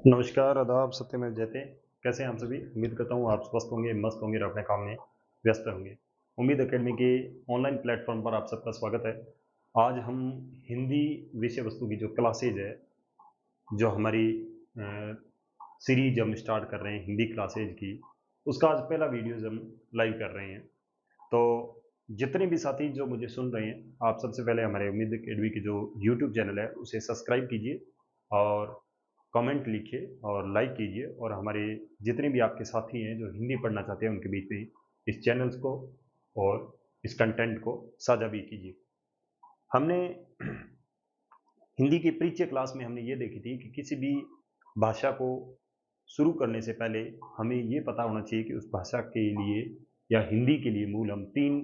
नमस्कार, आदाब, सत्यमेव जयते। कैसे हैं आप सभी? उम्मीद करता हूँ आप स्वस्थ होंगे, मस्त होंगे और अपने काम में व्यस्त होंगे। उम्मीद अकेडमी के ऑनलाइन प्लेटफ़ॉर्म पर आप सबका स्वागत है। आज हम हिंदी विषय वस्तु की जो क्लासेज़ है, जो हमारी अ, सीरीज़ हम स्टार्ट कर रहे हैं हिंदी क्लासेज़ की, उसका आज पहला वीडियोज़ हम लाइव कर रहे हैं। तो जितने भी साथी जो मुझे सुन रहे हैं, आप सबसे पहले हमारे उम्मीद अकेडमी की जो यूट्यूब चैनल है, उसे सब्सक्राइब कीजिए और कमेंट लिखिए और लाइक कीजिए और हमारे जितने भी आपके साथी हैं जो हिंदी पढ़ना चाहते हैं उनके बीच में इस चैनल्स को और इस कंटेंट को साझा भी कीजिए। हमने हिंदी की परिचय क्लास में हमने ये देखी थी कि किसी भी भाषा को शुरू करने से पहले हमें ये पता होना चाहिए कि उस भाषा के लिए या हिंदी के लिए मूल हम तीन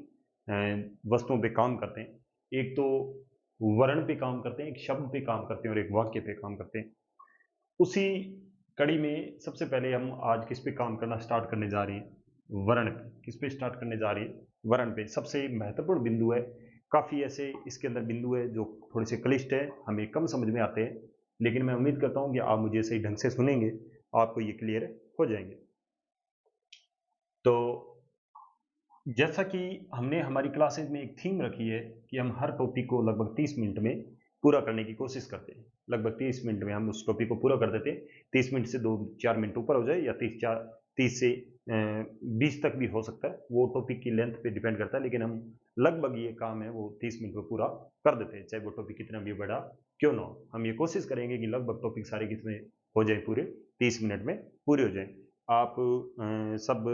वस्तुओं पे काम करते हैं। एक तो वर्ण पे काम करते हैं, एक शब्द पे काम करते हैं और एक वाक्य पे काम करते हैं। उसी कड़ी में सबसे पहले हम आज किस पे काम करना स्टार्ट करने जा रहे हैं? वर्ण पे। किस पे स्टार्ट करने जा रहे हैं? वर्ण पे। सबसे महत्वपूर्ण बिंदु है, काफ़ी ऐसे इसके अंदर बिंदु है जो थोड़े से क्लिष्ट है, हमें कम समझ में आते हैं, लेकिन मैं उम्मीद करता हूँ कि आप मुझे सही ढंग से सुनेंगे, आपको ये क्लियर हो जाएंगे। तो जैसा कि हमने हमारी क्लासेज में एक थीम रखी है कि हम हर टॉपिक को लगभग 30 मिनट में पूरा करने की कोशिश करते हैं। लगभग 30 मिनट में हम उस टॉपिक को पूरा कर देते हैं। 30 मिनट से 2-4 मिनट ऊपर हो जाए या 30 से 20 तक भी हो सकता है। वो टॉपिक की लेंथ पे डिपेंड करता है, लेकिन हम लगभग ये काम है वो 30 मिनट में पूरा कर देते हैं, चाहे वो टॉपिक कितना भी बड़ा क्यों ना हो। हम ये कोशिश करेंगे कि लगभग टॉपिक सारे कितने हो जाए, पूरे 30 मिनट में पूरे हो जाए। आप सब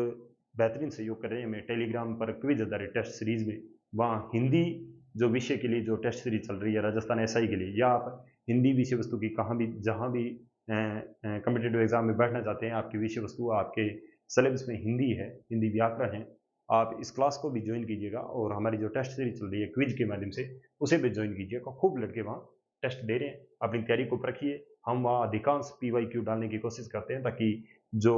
बेहतरीन सहयोग कर रहे हैं। मैं टेलीग्राम पर क्विज आधारित टेस्ट सीरीज में वहाँ हिंदी जो विषय के लिए जो टेस्ट सीरीज चल रही है राजस्थान एसआई के लिए, या आप हिंदी विषय वस्तु की कहाँ भी जहाँ भी कम्पिटेटिव एग्जाम में बैठना चाहते हैं, आपकी विषय वस्तु आपके सिलेबस में हिंदी है, हिंदी व्याकरण है, आप इस क्लास को भी ज्वाइन कीजिएगा और हमारी जो टेस्ट सीरीज चल रही है क्विज के माध्यम से उसे भी ज्वाइन कीजिएगा। खूब लड़के वहाँ टेस्ट दे रहे हैं, अपनी तैयारी को परखिए। हम वहाँ अधिकांश PYQ डालने की कोशिश करते हैं ताकि जो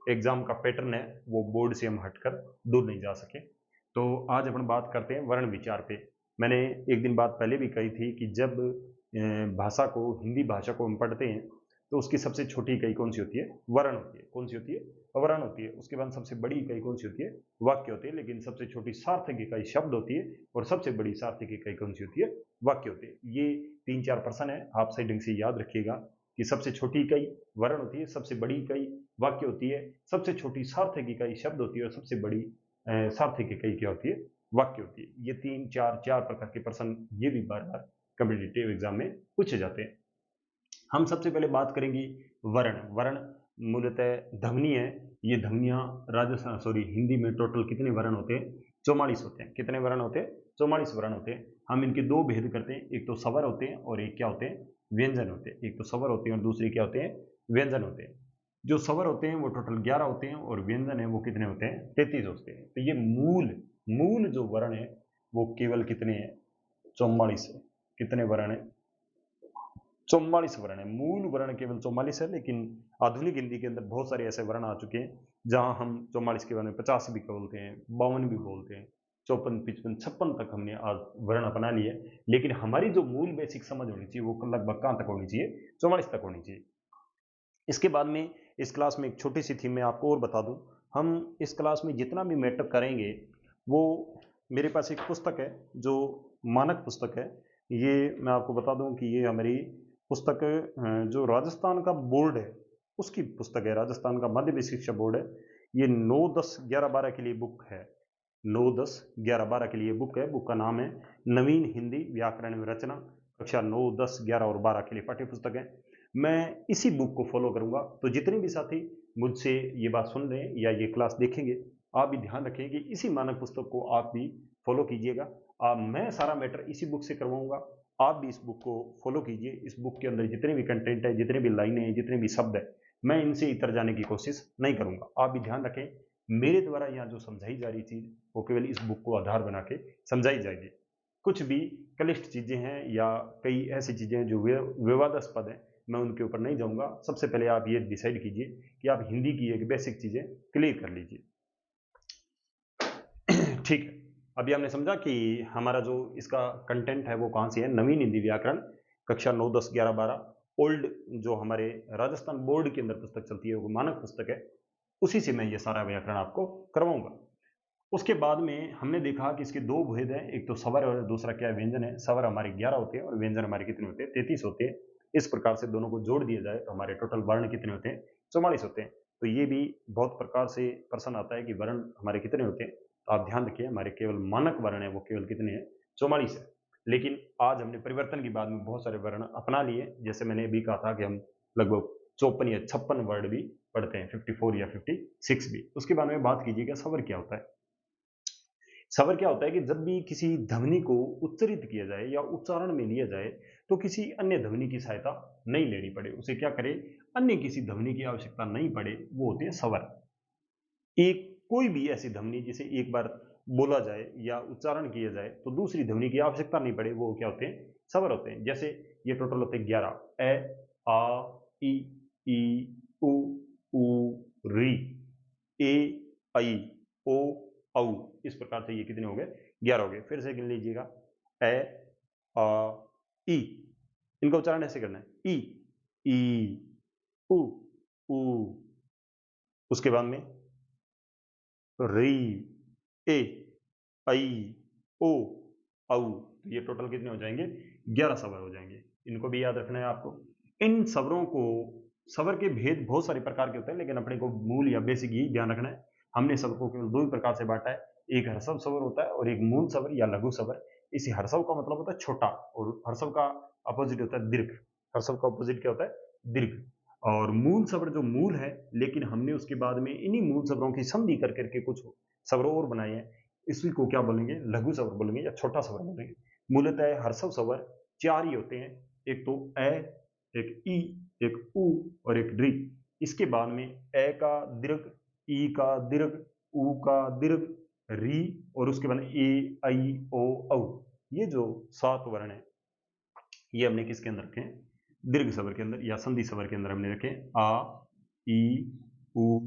एग्जाम का पैटर्न है वो बोर्ड से हम हटकर दूर नहीं जा सके। तो आज अपन बात करते हैं वर्ण विचार पे। मैंने एक दिन बात पहले भी कही थी कि जब भाषा को, हिंदी भाषा को हम पढ़ते हैं तो उसकी सबसे छोटी इकाई कौन सी होती है? वर्ण होती है। कौन सी होती है? वर्ण होती है। उसके बाद सबसे बड़ी इकाई कौन सी होती है? वाक्य होती है। लेकिन सबसे छोटी सार्थक इकाई शब्द होती है और सबसे बड़ी सार्थक इकाई कौन सी होती है? वाक्य होती है। ये 3-4 प्रश्न है, आप सही ढंग से याद रखिएगा कि सबसे छोटी इकाई वर्ण होती है, सबसे बड़ी इकाई वाक्य होती है, सबसे छोटी सार्थक इकाई शब्द होती है और सबसे बड़ी सार्थक इकाई क्या होती है? वाक्य होती है। ये 3-4 प्रकार के प्रश्न ये भी बार बार कम्पिटिटिव एग्जाम में पूछे जाते हैं। हम सबसे पहले बात करेंगे वर्ण। वर्ण मूलतः ध्वनि है। ये ध्वनियाँ राजस्थान सॉरी हिंदी में टोटल कितने वर्ण होते हैं? 44 होते हैं। कितने वर्ण होते हैं? 44 वर्ण होते हैं। हम इनके दो भेद करते हैं, एक तो स्वर होते हैं और एक क्या होते हैं? व्यंजन होते हैं। एक तो स्वर होते हैं और दूसरे क्या होते हैं? व्यंजन होते हैं। जो स्वर होते हैं वो टोटल 11 होते हैं और व्यंजन है वो कितने होते हैं? 33 होते हैं। तो ये मूल मूल जो वर्ण है वो केवल कितने हैं? 44 है। कितने वर्ण है? 44 वर्ण है। मूल वर्ण केवल 44 है, लेकिन आधुनिक हिंदी के अंदर बहुत सारे ऐसे वर्ण आ चुके हैं जहां हम 44 के बजाय 50 भी बोलते हैं, 52 भी बोलते हैं, 54, 55, 56 तक हमने आज वर्ण अपना लिए। लेकिन हमारी जो मूल बेसिक समझ होनी चाहिए वो लगभग कहाँ तक होनी चाहिए? 44 तक होनी चाहिए। इसके बाद में इस क्लास में एक छोटी सी थी, मैं आपको और बता दूं, हम इस क्लास में जितना भी मैटर करेंगे वो, मेरे पास एक पुस्तक है जो मानक पुस्तक है। ये मैं आपको बता दूं कि ये हमारी पुस्तक जो राजस्थान का बोर्ड है उसकी पुस्तक है, राजस्थान का माध्यमिक शिक्षा बोर्ड है। ये 9, 10, 11, 12 के लिए बुक है। 9, 10, 11, 12 के लिए बुक है। बुक का नाम है नवीन हिंदी व्याकरण में रचना, कक्षा 9, 10, 11 और 12 के लिए पाठ्य पुस्तक है। मैं इसी बुक को फॉलो करूंगा। तो जितने भी साथी मुझसे ये बात सुन रहे हैं या ये क्लास देखेंगे, आप भी ध्यान रखें कि इसी मानक पुस्तक को आप भी फॉलो कीजिएगा। मैं सारा मैटर इसी बुक से करवाऊंगा, आप भी इस बुक को फॉलो कीजिए। इस बुक के अंदर जितने भी कंटेंट है, जितने भी लाइनें हैं, जितने भी शब्द है, मैं इनसे इतर जाने की कोशिश नहीं करूंगा। आप भी ध्यान रखें, मेरे द्वारा यहाँ जो समझाई जा रही चीज वो केवल इस बुक को आधार बना के समझाई जाएगी। कुछ भी क्लिष्ट चीजें हैं या कई ऐसी चीजें हैं जो विवादास्पद हैं, मैं उनके ऊपर नहीं जाऊंगा। सबसे पहले आप ये डिसाइड कीजिए कि आप हिंदी की एक बेसिक चीजें क्लियर कर लीजिए। ठीक है, अभी हमने समझा कि हमारा जो इसका कंटेंट है वो कहाँ से है? नवीन हिंदी व्याकरण, कक्षा 9, 10, 11, 12। ओल्ड जो हमारे राजस्थान बोर्ड के अंदर पुस्तक चलती है, वो मानक पुस्तक है, उसी से मैं ये सारा व्याकरण आपको करवाऊंगा। उसके बाद में हमने देखा कि इसके दो भेद हैं, एक तो स्वर और दूसरा क्या है, व्यंजन है। स्वर हमारे 11 होते हैं और व्यंजन हमारे कितने होते हैं, 33 होते हैं। इस प्रकार से दोनों को जोड़ दिया जाए तो हमारे टोटल वर्ण कितने होते हैं, 44 होते हैं। तो ये भी बहुत प्रकार से प्रश्न आता है कि वर्ण हमारे कितने होते हैं। तो आप ध्यान रखिए, हमारे केवल मानक वर्ण है वो केवल कितने हैं, 44 है। लेकिन आज हमने परिवर्तन की बाद में बहुत सारे वर्ण अपना लिए, जैसे मैंने अभी कहा था कि हम लगभग 54 या 56 वर्ड भी पढ़ते हैं, 54 या 56 भी। उसके बारे में बात कीजिएगा, स्वर क्या होता है। स्वर क्या होता है कि जब भी किसी ध्वनि को उच्चरित किया जाए या उच्चारण में लिया जाए तो किसी अन्य ध्वनि की सहायता नहीं लेनी पड़े, उसे क्या करे, अन्य किसी ध्वनि की आवश्यकता नहीं पड़े, वो होते हैं स्वर। एक कोई भी ऐसी ध्वनि जिसे एक बार बोला जाए या उच्चारण किया जाए तो दूसरी ध्वनि की आवश्यकता नहीं पड़े, वो क्या होते हैं, स्वर होते हैं। जैसे ये टोटल होते हैं 11, ए, आ, ई, उ, री, ए, आई, ओ, औ। इस प्रकार से ये कितने हो गए, 11 हो गए। फिर से गिन लीजिएगा, ए, आ, ई, इनका उच्चारण ऐसे करना है, ई, उ, ऊ। उसके बाद में री, ए, आई, ओ, औ। तो ये टोटल कितने हो जाएंगे, 11 स्वर हो जाएंगे। इनको भी याद रखना है आपको। इन स्वरों को, स्वर के भेद बहुत सारे प्रकार के होते हैं, लेकिन अपने को मूल या बेसिक ही ध्यान रखना है। हमने स्वर को केवल दो ही प्रकार से बांटा है, एक हर्षव स्वर होता है और एक मूल स्वर या लघु स्वर। इसी हर्षव का मतलब होता है छोटा, और हर्षव का अपोजिट होता है दीर्घ। हर्षव का अपोजिट क्या होता है, दीर्घ। और मूल स्वर जो मूल है, लेकिन हमने उसके बाद में इन्हीं मूल स्वरों की संधि कर करके कुछ स्वर और बनाए हैं, इसी को क्या बोलेंगे, लघु स्वर बोलेंगे या छोटा स्वर बोलेंगे। मूलतः हर्षव स्वर 4 ही होते हैं, एक तो ए, एक ई, एक उ और एक री। इसके बाद में ए का दीर्घ, ई का दीर्घ, उ का दीर्घ, री, और उसके बाद ए, आई, ओ, औ। ये जो 7 वर्ण है, ये हमने किसके अंदर रखे हैं, दीर्घ स्वर के अंदर या संधि स्वर के अंदर हमने रखे। आ, ई, उ,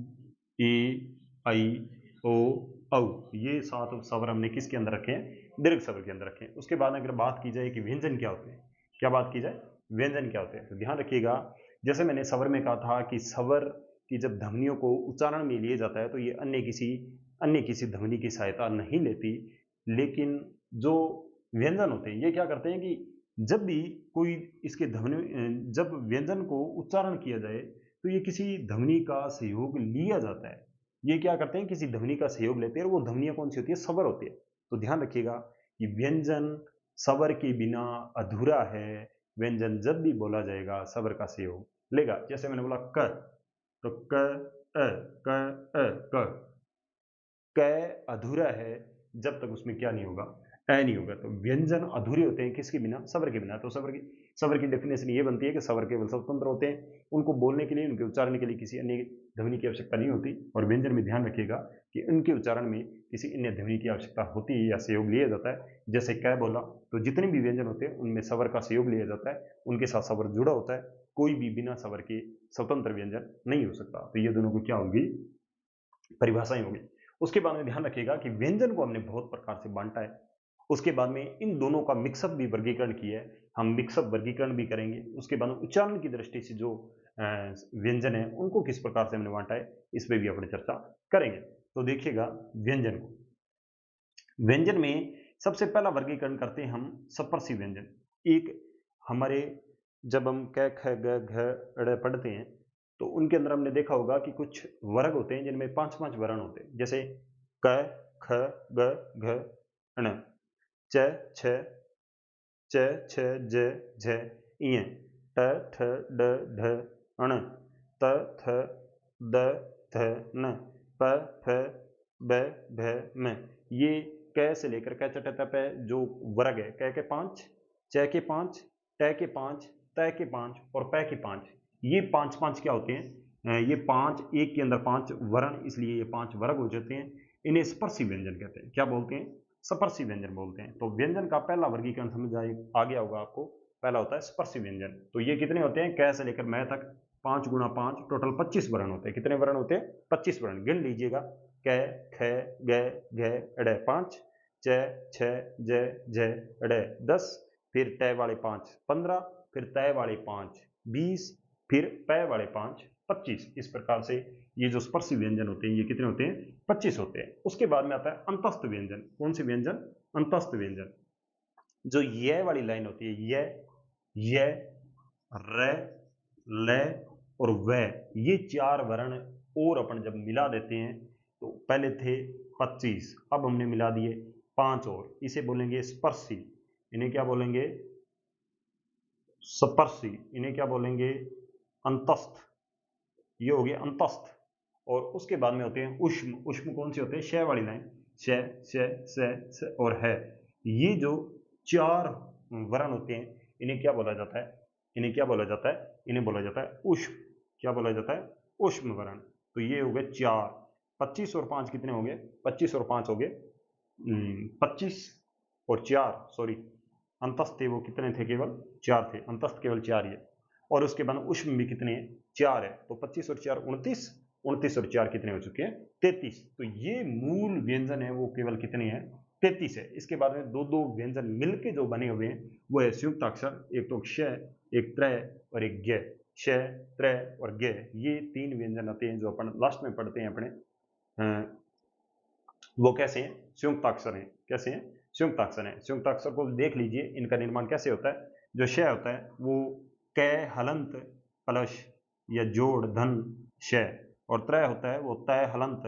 ए, आई, ओ, औ। ये 7 स्वर हमने किसके अंदर रखे हैं, दीर्घ स्वर के अंदर रखे हैं। उसके बाद अगर बात की जाए कि व्यंजन क्या होते हैं, क्या बात की जाए, व्यंजन क्या होते हैं, तो ध्यान रखिएगा, जैसे मैंने स्वर में कहा था कि स्वर की जब ध्वनियों को उच्चारण में लिया जाता है तो ये अन्य किसी ध्वनि की सहायता नहीं लेती। लेकिन जो व्यंजन होते हैं, ये क्या करते हैं कि जब भी कोई इसके ध्वनि, जब व्यंजन को उच्चारण किया जाए तो ये किसी ध्वनि का सहयोग लिया जाता है। ये क्या करते हैं, किसी ध्वनि का सहयोग लेते हैं, और वो ध्वनियां कौन सी होती है, स्वर होती है। तो ध्यान रखिएगा कि व्यंजन स्वर के बिना अधूरा है। व्यंजन जब भी बोला जाएगा स्वर का सहयोग लेगा। जैसे मैंने बोला क, तो क, अ, क, अ, क। क अधूरा है जब तक उसमें क्या नहीं होगा, ए नहीं होगा। तो व्यंजन अधूरे होते हैं किसके बिना, स्वर के बिना। तो स्वर की डेफिनेशन ये बनती है कि स्वर केवल स्वतंत्र होते हैं, उनको बोलने के लिए, उनके उच्चारण के लिए किसी अन्य ध्वनि की आवश्यकता नहीं होती। और व्यंजन में ध्यान रखिएगा कि उनके उच्चारण में किसी अन्य ध्वनि की आवश्यकता होती है या सहयोग लिया जाता है। जैसे कै बोला, तो जितने भी व्यंजन होते हैं उनमें स्वर का सहयोग लिया जाता है, उनके साथ स्वर जुड़ा होता है। कोई भी बिना स्वर के स्वतंत्र व्यंजन नहीं हो सकता। तो ये दोनों को क्या होगी, परिभाषाएं होगी। उसके बाद में ध्यान रखिएगा कि व्यंजन को हमने बहुत प्रकार से बांटा है। उसके बाद में इन दोनों का मिक्सअप भी वर्गीकरण किया है, हम मिक्सअप वर्गीकरण भी करेंगे। उसके बाद उच्चारण की दृष्टि से जो व्यंजन है उनको किस प्रकार से हमने बांटा है, इस पर भी अपनी चर्चा करेंगे। तो देखिएगा व्यंजन को, व्यंजन में सबसे पहला वर्गीकरण करते हैं हम सप्तर्षि व्यंजन। एक हमारे, जब हम क ख ग घ ड़ पढ़ते हैं तो उनके अंदर हमने देखा होगा कि कुछ वर्ग होते हैं जिनमें 5 वर्ण होते हैं। जैसे क, ख, ग, घ, ण, च, छ, च, छ, ज, झ, ञ, ट, ठ, ड, ढ, ण, त, थ, द, ध, न, प, फ, ब, भ, म। ये क से लेकर क च ट त प जो वर्ग है, क के 5, च के 5, ट के 5, त के 5 और प के 5, ये 5 क्या होते हैं, ये 5 एक के अंदर 5 वर्ण, इसलिए ये 5 वर्ग हो जाते हैं। इन्हें स्पर्शी व्यंजन कहते हैं। क्या बोलते हैं, स्पर्शी व्यंजन बोलते हैं। तो व्यंजन का पहला वर्गीकरण समझ आ गया होगा आपको। पहला होता है स्पर्शी व्यंजन। तो ये कितने होते हैं, क से लेकर मैं तक 5 गुणा 5 टोटल 25 वर्ण होते हैं। कितने वर्ण होते हैं, 25 वर्ण। गिन लीजिएगा, क, ख, ग, घ, ड़ 5, च, छ, ज, झ, ड़ 10, फिर तय वाले 5 15, फिर तय वाले 5 20, फिर पै वाले 5, 25। इस प्रकार से ये जो स्पर्शी व्यंजन होते हैं ये कितने होते हैं? 25 होते हैं। उसके बाद में आता है अंतस्थ व्यंजन। कौन से व्यंजन? अंतस्थ व्यंजन। जो ये वाली लाइन होती है, ये, र, ल और व, ये 4 वर्ण और अपन जब मिला देते हैं तो पहले थे 25, अब हमने मिला दिए 5 और, इसे बोलेंगे स्पर्शी। इन्हें क्या बोलेंगे? स्पर्शी। इन्हें क्या बोलेंगे? अंतस्थ। ये हो गया अंतस्थ। और उसके बाद में होते हैं उष्म। उष्म कौन से होते हैं? श वाली लाइन, श, स और है। ये जो 4 वर्ण होते हैं इन्हें क्या बोला जाता है? इन्हें क्या बोला जाता है? इन्हें बोला जाता है उष्म। क्या बोला जाता है? उष्म वर्ण। तो ये हो गए 4। 25 और 5 कितने हो गए? 25 और 5 हो गए 25 और 4, सॉरी, अंतस्थ थे वो कितने थे? केवल 4 थे। अंतस्थ केवल 4 ही है। और उसके बाद उष्म भी कितने हैं? 4 है। तो 25 और 4 29, 29 और 4 कितने हो चुके हैं? 33। तो ये मूल व्यंजन है वो केवल कितने हैं? 33 है। इसके बाद में दो दो व्यंजन मिलके जो बने हुए हैं वो है संयुक्त अक्षर। एक तो श, एक त्रय और एक ज्ञ। श, त्रय और ज्ञ, ये 3 व्यंजन आते हैं जो अपन लास्ट में पढ़ते हैं अपने। वो कैसे हैं? संयुक्त अक्षर हैं। कैसे हैं? संयुक्त अक्षर हैं। संयुक्त अक्षर को देख लीजिए, इनका निर्माण कैसे होता है। जो श होता है वो क हलंत प्लस या जोड़ धन श, और त्रय होता है वो तय हलंत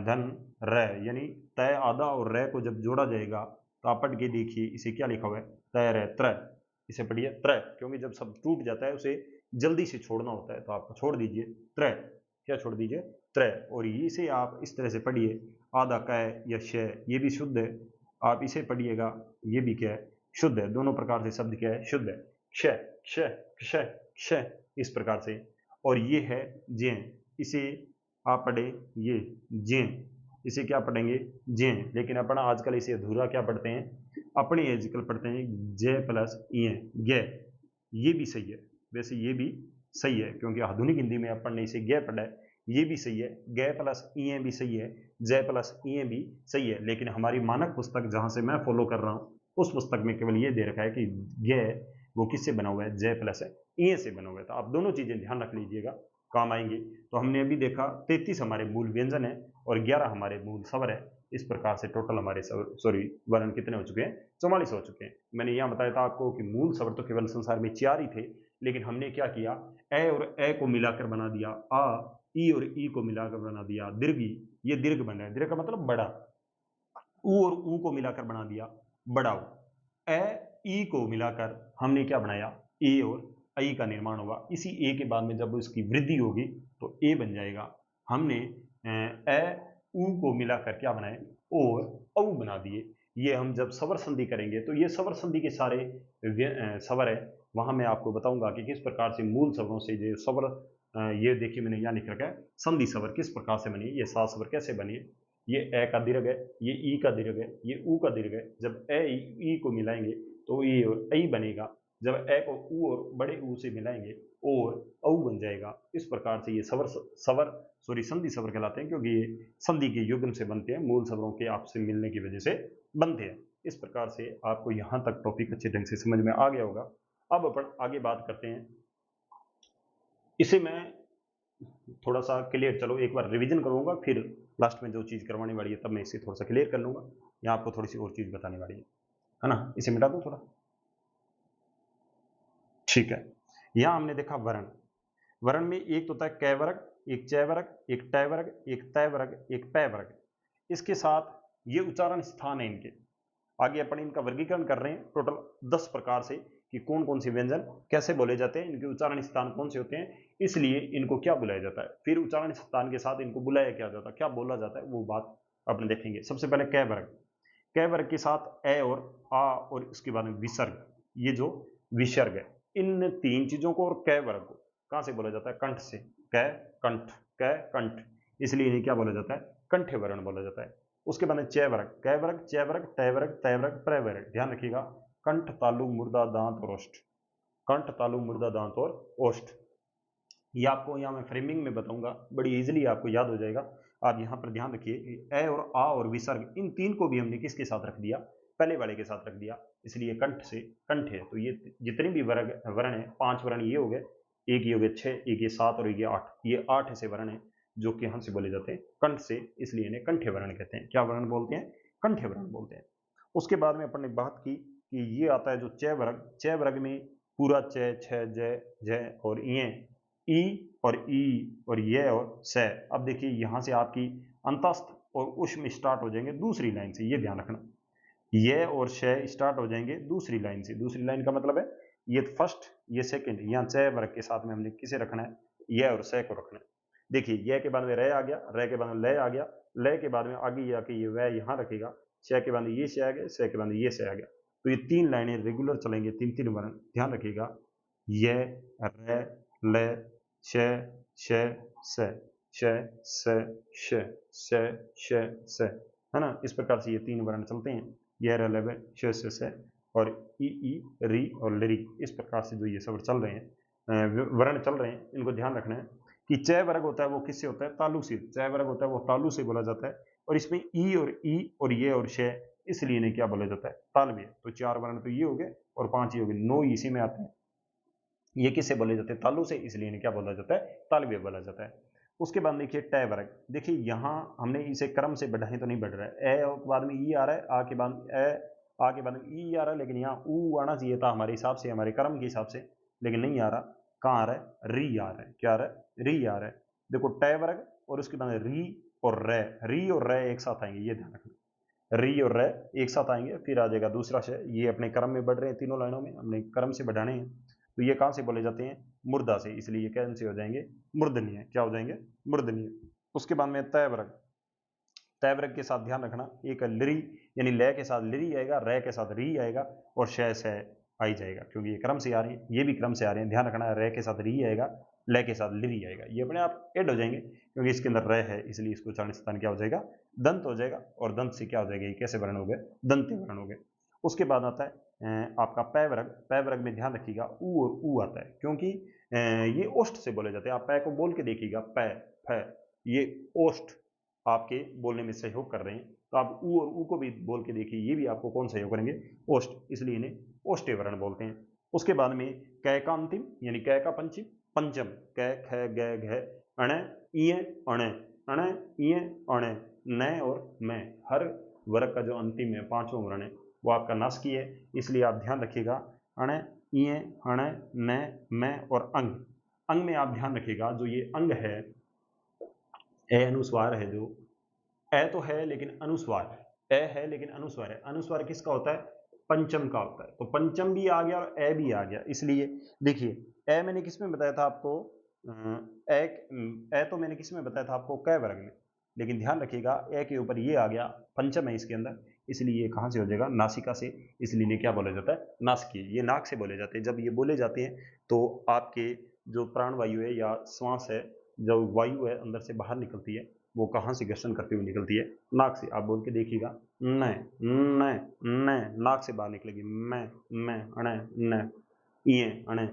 धन र, यानी तय आधा और र को जब जोड़ा जाएगा तो आप पढ़ के देखिए इसे क्या लिखा हुआ है? तय रे त्रय। इसे पढ़िए त्रय, क्योंकि जब सब टूट जाता है उसे जल्दी से छोड़ना होता है तो आप छोड़ दीजिए त्रय। क्या छोड़ दीजिए? त्रय। और इसे आप इस तरह से पढ़िए, आधा क या श, ये भी शुद्ध है। आप इसे पढ़िएगा, ये भी क्या है? शुद्ध है। दोनों प्रकार से शब्द क्या है? शुद्ध है। क्ष, क्ष, क्ष, क्ष, इस प्रकार से। और ये है ज्ञ। इसे आप पढ़े ये ज्ञ। इसे क्या पढ़ेंगे? ज्ञ। लेकिन अपन आजकल इसे अधूरा क्या पढ़ते हैं? अपने आजकल पढ़ते हैं ज प्लस इ, ज्ञ। ये भी सही है, वैसे ये भी सही है, क्योंकि आधुनिक हिंदी में अपन ने इसे ज्ञ पढ़ा है। ये भी सही है। ग प्लस इ भी सही है, ज प्लस इ भी सही है। लेकिन हमारी मानक पुस्तक जहां से मैं फॉलो कर रहा हूं उस पुस्तक में केवल ये दे रखा है कि ज्ञ वो किससे बना हुआ है? ज प्लस इ से बना हुआ है। तो आप दोनों चीजें ध्यान रख लीजिएगा, काम आएंगी। तो हमने अभी देखा 33 हमारे मूल व्यंजन है और 11 हमारे मूल स्वर है। इस प्रकार से टोटल हमारे सॉरी वर्ण कितने हो चुके हैं? 44 हो चुके हैं। मैंने यहां बताया था आपको कि मूल स्वर तो केवल संसार में 4 ही थे, लेकिन हमने क्या किया? ए और ए को मिलाकर बना दिया आ, ई और ई को मिलाकर बना दिया दीर्घी। ये दीर्घ बन रहा है, दीर्घ का मतलब बड़ा। ऊ और ऊ को मिलाकर बना दिया बड़ा ऊ। ए ई को मिलाकर हमने क्या बनाया? ए और आई का निर्माण होगा। इसी ए के बाद में जब उसकी वृद्धि होगी तो ए बन जाएगा। हमने ए ऊ को मिलाकर क्या बनाए? और औ बना दिए। ये हम जब स्वर संधि करेंगे तो ये स्वर संधि के सारे स्वर है, वहां मैं आपको बताऊंगा कि किस प्रकार से मूल स्वरों से जो स्वर, ये देखिए मैंने यहाँ लिख रखा है संधि स्वर किस प्रकार से बनी, ये सात स्वर कैसे बनी। ये ए का दीर्घ है, ये ई का दीर्घ है, ये ऊ का दीर्घ है। जब ए ई को मिलाएंगे तो ई और ऐ बनेगा। जब ए को ऊ और बड़े ऊ से मिलाएंगे और औ बन जाएगा। इस प्रकार से ये सवर सॉरी संधि स्वर कहलाते हैं, क्योंकि ये संधि के युग्म से बनते हैं, मूल स्वरों के आपस में मिलने की वजह से बनते हैं। इस प्रकार से आपको यहाँ तक टॉपिक अच्छे ढंग से समझ में आ गया होगा। अब अपन आगे बात करते हैं। इसे मैं थोड़ा सा क्लियर, चलो एक बार रिवीजन करूंगा, फिर लास्ट में जो चीज करवाने वाली है तब मैं इसे थोड़ा सा क्लियर कर लूंगा। यहाँ आपको थोड़ी सी और चीज बताने वाली है ना। इसे मिटा दूं थोड़ा, ठीक है। यहां हमने देखा वर्ण। वर्ण में एक तो होता है कै वर्ग, एक चय वर्ग, एक टय वर्ग, एक तय वर्ग, एक पै वर्ग। इसके साथ ये उच्चारण स्थान है इनके। आगे अपन इनका वर्गीकरण कर रहे हैं टोटल 10 प्रकार से कि कौन कौन से व्यंजन कैसे बोले जाते हैं, इनके उच्चारण स्थान कौन से होते हैं, इसलिए इनको क्या बुलाया जाता है। फिर उच्चारण स्थान के साथ इनको बुलाया क्या जाता है, क्या बोला जाता है, वो बात अपन देखेंगे। सबसे पहले कै वर्ग। कै वर्ग के साथ ए और आ और उसके बाद में विसर्ग, ये जो विसर्ग है, इन 3 चीजों को और कै वर्ग को कहां से बोला जाता है? कंठ से। कै कंठ, कै कंठ, इसलिए इन्हें क्या बोला जाता है? कंठ्य वर्ण बोला जाता है। उसके बाद चय वर्ग, कै वर्ग, चय वर्ग, टय वर्ग, तय वर्ग, प्रय वर्ग। ध्यान रखिएगा, कंठ, तालु, मुर्दा, दांत और ओष्ठ। कंठ, तालु, मुर्दा, दांत और ओष्ठ। ये आपको यहाँ मैं फ्रेमिंग में बताऊंगा, बड़ी इजीली आपको याद हो जाएगा। आप यहाँ पर ध्यान रखिए, ए और आ और विसर्ग, इन 3 को भी हमने किसके साथ रख दिया? पहले वाले के साथ रख दिया। इसलिए कंठ से कंठ है। तो ये जितने भी वर्ण है, 5 वर्ण ये हो गए, एक ये हो गए 6, एक ये 7 और एक ये 8, ये 8 ऐसे वर्ण है जो कि यहाँ से बोले जाते हैं कंठ से, इसलिए इन्हें कंठ्य वर्ण कहते हैं। क्या वर्ण बोलते हैं? कंठ्य वर्ण बोलते हैं। उसके बाद में अपन ने बात की कि ये आता है जो च वर्ग, च वर्ग में पूरा च, छ, ज, झ और ई और ई और ये और स। अब देखिए यहाँ से आपकी अंतस्थ और उष्म स्टार्ट हो जाएंगे दूसरी लाइन से, ये ध्यान रखना। ये और श स्टार्ट हो जाएंगे दूसरी लाइन से। दूसरी लाइन का मतलब है ये फर्स्ट, ये सेकंड। यहाँ च वर्ग के साथ में हमने किसे रखना है? ये और स को रखना है। देखिए ये के बाद में र आ गया, र के बाद में ल आ गया, ल के बाद में आगे जाके ये वह यहाँ रखेगा, श के बाद में ये श आ गया, स के बाद में ये स आ गया। तो ये 3 लाइनें रेगुलर चलेंगे, 3-3 वर्ण। ध्यान रखिएगा, ये, र, ल, श, श, स, श, स, श, श, श, स, है ना। इस प्रकार से ये 3 वर्ण चलते हैं, ये, र, ल, श, श, स और ई, री और लरी। इस प्रकार से जो ये सब चल रहे हैं, वर्ण चल रहे हैं, इनको ध्यान रखना है कि च वर्ग होता है वो किससे होता है? तालु से। च वर्ग होता है वो तालु से बोला जाता है, और इसमें ई और ये और श, इसलिए इन्हें क्या बोला जाता है? तालव्य। तो 4 वर्ण तो ये हो गए और 5 ये हो गए, 9 इसी में आते हैं। ये किससे बोले जाते हैं? तालु से, इसलिए इन्हें क्या बोला जाता है? तालव्य बोला जाता है। उसके बाद देखिए ट वर्ग। देखिए यहाँ हमने इसे क्रम से बढ़ाएं तो नहीं बढ़ रहा है, ए और बाद में ई आ रहा है, आ के बाद ए, आ के बाद में ई आ रहा है, लेकिन यहाँ ऊ आना चाहिए था हमारे हिसाब से, हमारे क्रम के हिसाब से, लेकिन नहीं आ रहा। कहाँ आ रहा है? री आ रहा है। क्या आ रहा है? री आ रहा है। देखो ट वर्ग और उसके बाद री और रे, री और रे एक साथ आएंगे, ये ध्यान रखना। री और रे एक साथ आएंगे, फिर आ जाएगा दूसरा शय। ये अपने क्रम में बढ़ रहे हैं, तीनों लाइनों में हमने क्रम से बढ़ाने हैं। तो ये कहाँ से बोले जाते हैं? मुर्दा से, इसलिए ये कैसे हो जाएंगे? मूर्धन्य। क्या हो जाएंगे? मूर्धन्य। उसके बाद में तय वर्ग। तय वर्ग के साथ ध्यान रखना, एक लिरी यानी लय के साथ लिरी आएगा, रे के साथ री आएगा और शय से आई जाएगा, क्योंकि ये क्रम से आ रहे हैं, ये भी क्रम से आ रहे हैं। ध्यान रखना, रे के साथ री आएगा, लय के साथ लिरी आएगा। ये अपने आप ऐड हो जाएंगे क्योंकि इसके अंदर रे है, इसलिए इसको उच्चारण स्थान क्या हो जाएगा? दंत हो जाएगा, और दंत से क्या हो जाएगा? ये कैसे वर्ण हो गए? दंत्य वर्ण हो गए। उसके बाद आता है आपका पै वर्ग। पै वर्ग में ध्यान रखिएगा ऊ और ऊ आता है, क्योंकि ये ओष्ठ से बोले जाते हैं। आप पै को बोल के देखिएगा, पै, फै, ये ओष्ठ आपके बोलने में सहयोग कर रहे हैं। तो आप ऊ और ऊ को भी बोल के देखिए, ये भी आपको कौन सहयोग करेंगे? ओष्ठ, इसलिए इन्हें ओष्ठ्य वर्ण बोलते हैं। उसके बाद में कै का अंतिम यानी कै का पंचम, कै, ख, ग, घ, अण, इय, अण, अण, इय, अण, न और मैं। हर वर्ग का जो अंतिम है, पांचों वर्ण है, वो आपका नासिकीय है, इसलिए आप ध्यान रखिएगा। अण, इय, अण, न, मैं और अंग। अंग में आप ध्यान रखिएगा, जो ये अंग है, ए अनुस्वार है, जो ए तो है लेकिन अनुस्वार, ए है लेकिन अनुस्वार है। अनुस्वार किसका होता है? पंचम का होता है। तो पंचम भी आ गया और ए भी आ गया, इसलिए देखिए ए मैंने किस में बताया था आपको? ए तो मैंने किस में बताया था आपको? कै वर्ग में। लेकिन ध्यान रखिएगा ए के ऊपर ये आ गया, पंचम है इसके अंदर, इसलिए ये कहाँ से हो जाएगा? नासिका से, इसलिए इन्हें क्या बोला जाता है? नासिकीय। ये नाक से बोले जाते हैं। जब ये बोले जाते हैं तो आपके जो प्राणवायु है या श्वास है, जब वायु है अंदर से बाहर निकलती है, वो कहाँ से घर्षण करते हुए निकलती है? नाक से। आप बोल के देखिएगा, न, न, न, नाक से बाहर निकलेगी, मैं, अण, न, इए, अण।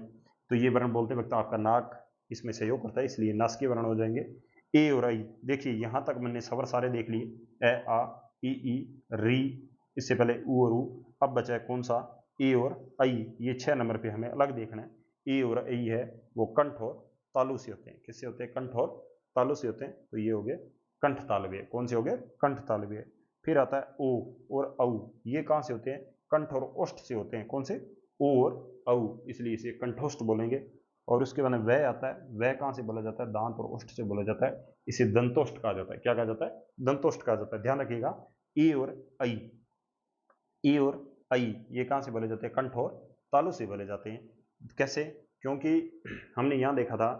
तो ये वर्ण बोलते वक्त आपका नाक इसमें सहयोग करता है, इसलिए नासिकीय वर्ण हो जाएंगे। ए और आई। देखिए यहां तक मैंने स्वर सारे देख लिए, ए, आ, ई, री, इससे पहले ऊ और ऊ। अब बचा है कौन सा? ए और आई। ये 6 नंबर पे हमें अलग देखना है। ए और आई है वो कंठ और तालु से होते हैं। किससे होते हैं? कंठ और तालु से होते हैं। तो ये हो गए कंठ तालव्य। कौन से हो गए? कंठ तालव्य। फिर आता है ओ और औ। ये कहां से होते हैं? कंठ और ओष्ठ से होते हैं। कौन से? ओ और औ, इसलिए इसे कंठोष्ठ बोलेंगे। और उसके बाद वह आता है, वह कहां से बोला जाता है? दांत और ओष्ठ से बोला जाता है, इसे दंतोष्ठ कहा जाता है। क्या कहा जाता है? दंतोष्ठ कहा जाता है। ध्यान रखिएगा, ई और आई, ई और आई ये कहां से बोले जाते हैं? कंठ और तालु से बोले जाते हैं। कैसे? क्योंकि हमने यहां देखा था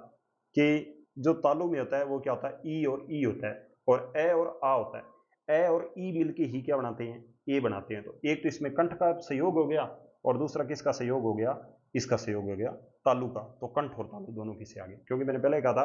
कि जो तालु में होता है वो क्या होता है? ई और ई होता है, और ए और आ होता है। ए और ई मिलके ही क्या बनाते हैं? ए बनाते हैं। तो एक तो इसमें कंठ का सहयोग हो गया, और दूसरा किसका सहयोग हो गया? इसका सहयोग हो गया तालु का। तो कंठ और तालु दोनों किससे आ गए? क्योंकि मैंने पहले कहा था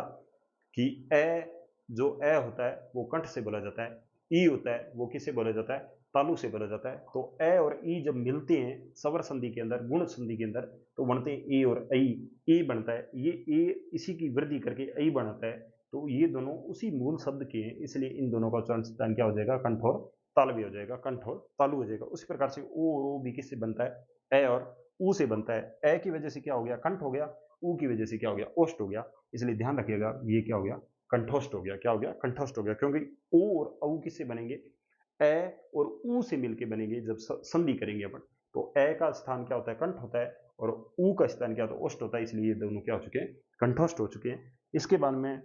कि ए, जो ए होता है वो कंठ से बोला जाता है, ई होता है वो किससे बोला जाता है? तालु से बोला जाता है। तो ए और ई जब मिलते हैं स्वर संधि के अंदर, गुण संधि के अंदर, तो बनते हैं ए और आई। ए बनता है, ये ए इसी की वृद्धि करके आई बनाता है। तो ये दोनों उसी मूल शब्द के हैं, इसलिए इन दोनों का उच्चारण स्थान क्या हो जाएगा? कंठ और तालव्य हो जाएगा, कंठ और तालु हो जाएगा। उसी प्रकार से ओ और ओ भी किससे बनता है? ए और ऊ से बनता है। ए की वजह से क्या हो गया? कंठ हो गया। ऊ की वजह से क्या हो गया? ओष्ठ हो गया। इसलिए ध्यान रखिएगा, ये क्या हो गया? कंठोष्ठ हो गया। क्या हो गया? कंठोष्ठ हो गया, क्योंकि ओ और औ किससे बनेंगे? ए और ऊ से मिलके बनेंगे जब संधि करेंगे अपन। तो ए का स्थान क्या होता है? कंठ होता है, और ऊ का स्थान क्या होता है? ओष्ठ होता है। इसलिए ये दोनों क्या हो चुके हैं? कंठोष्ठ हो चुके हैं। इसके बाद में